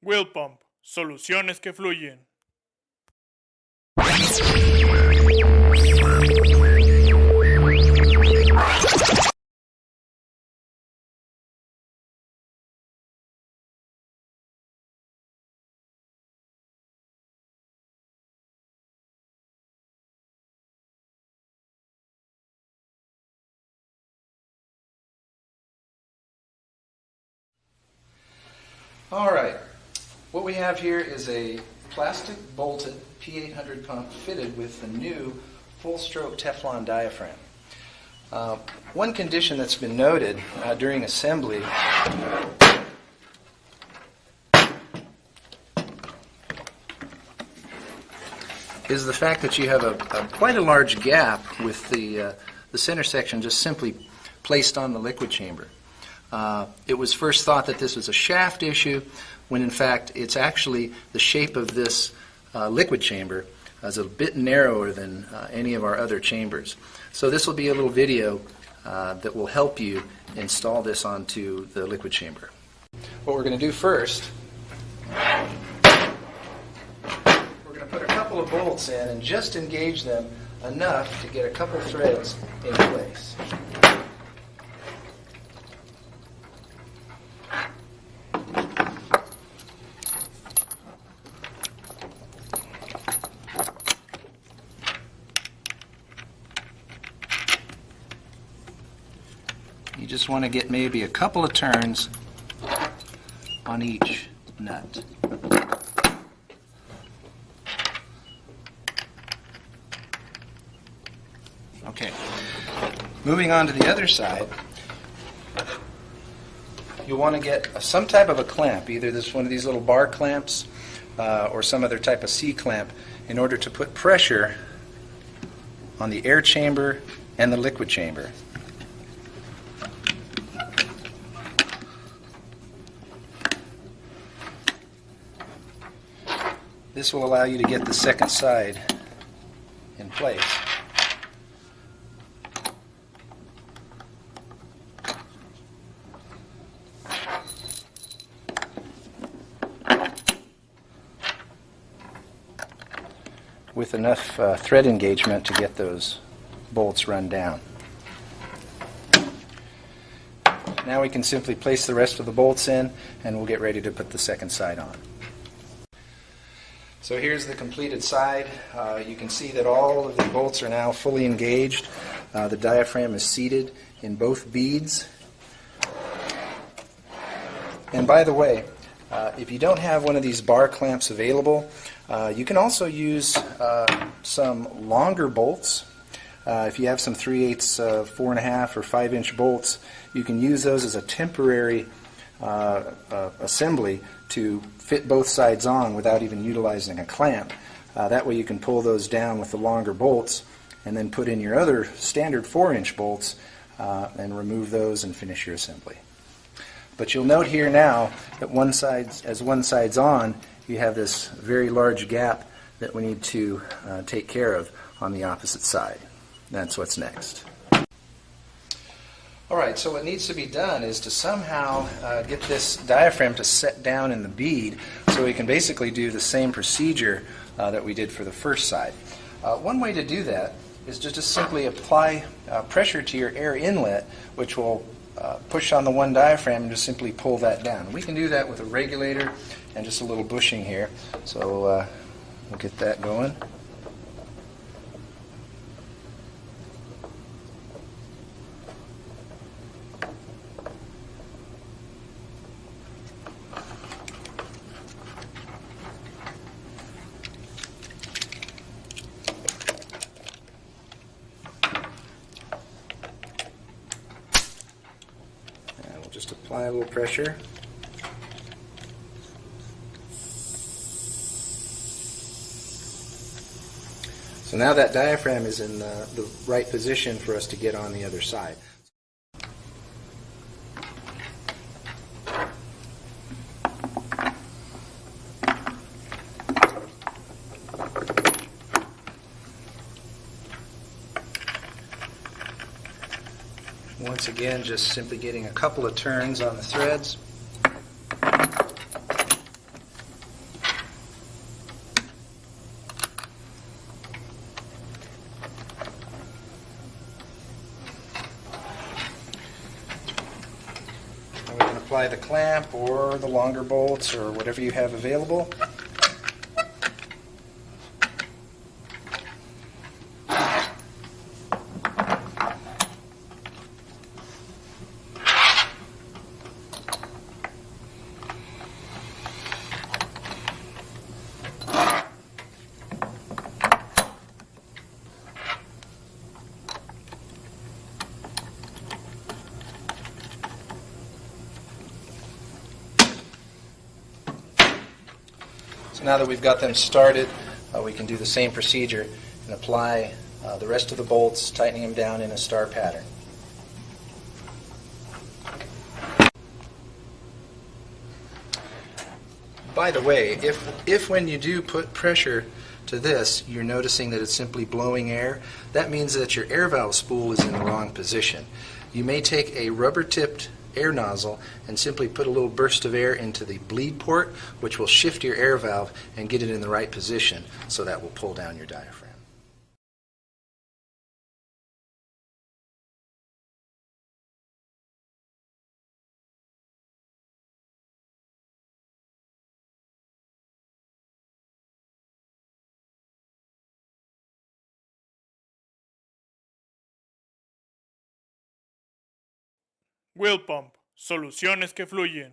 Wilden Pump, soluciones que fluyen. Alright, what we have here is a plastic bolted P800 pump fitted with the new Full Stroke Teflon diaphragm. One condition that's been noted during assembly is the fact that you have quite a large gap with the center section just simply placed on the liquid chamber. It was first thought that this was a shaft issue, when in fact it's actually the shape of this liquid chamber is a bit narrower than any of our other chambers. So this will be a little video that will help you install this onto the liquid chamber. What we're going to do first, we're going to put a couple of bolts in and just engage them enough to get a couple threads in place. You just want to get maybe a couple of turns on each nut. Okay, moving on to the other side, you'll want to get some type of a clamp, either one of these little bar clamps or some other type of C-clamp, in order to put pressure on the air chamber and the liquid chamber. This will allow you to get the second side in place. With enough thread engagement to get those bolts run down. Now we can simply place the rest of the bolts in and we'll get ready to put the second side on. So here's the completed side. You can see that all of the bolts are now fully engaged. The diaphragm is seated in both beads. And by the way, if you don't have one of these bar clamps available, you can also use some longer bolts. If you have some 3/8, 4.5, or 5-inch bolts, you can use those as a temporary assembly to fit both sides on without even utilizing a clamp. That way you can pull those down with the longer bolts and then put in your other standard 4-inch bolts and remove those and finish your assembly. But you'll note here now that as one side's on, you have this very large gap that we need to take care of on the opposite side. That's what's next. Alright, so what needs to be done is to somehow get this diaphragm to set down in the bead so we can basically do the same procedure that we did for the first side. One way to do that is to just simply apply pressure to your air inlet, which will push on the one diaphragm and just simply pull that down. We can do that with a regulator and just a little bushing here. So we'll get that going. Just apply a little pressure. So now that diaphragm is in the right position for us to get on the other side. Once again, just simply getting a couple of turns on the threads. apply the clamp or the longer bolts or whatever you have available. So now that we've got them started, we can do the same procedure and apply the rest of the bolts, tightening them down in a star pattern. By the way, if when you do put pressure to this, you're noticing that it's simply blowing air, that means that your air valve spool is in the wrong position. You may take a rubber-tipped air nozzle and simply put a little burst of air into the bleed port, which will shift your air valve and get it in the right position, so that will pull down your diaphragm. Wilden Pump. Soluciones que fluyen.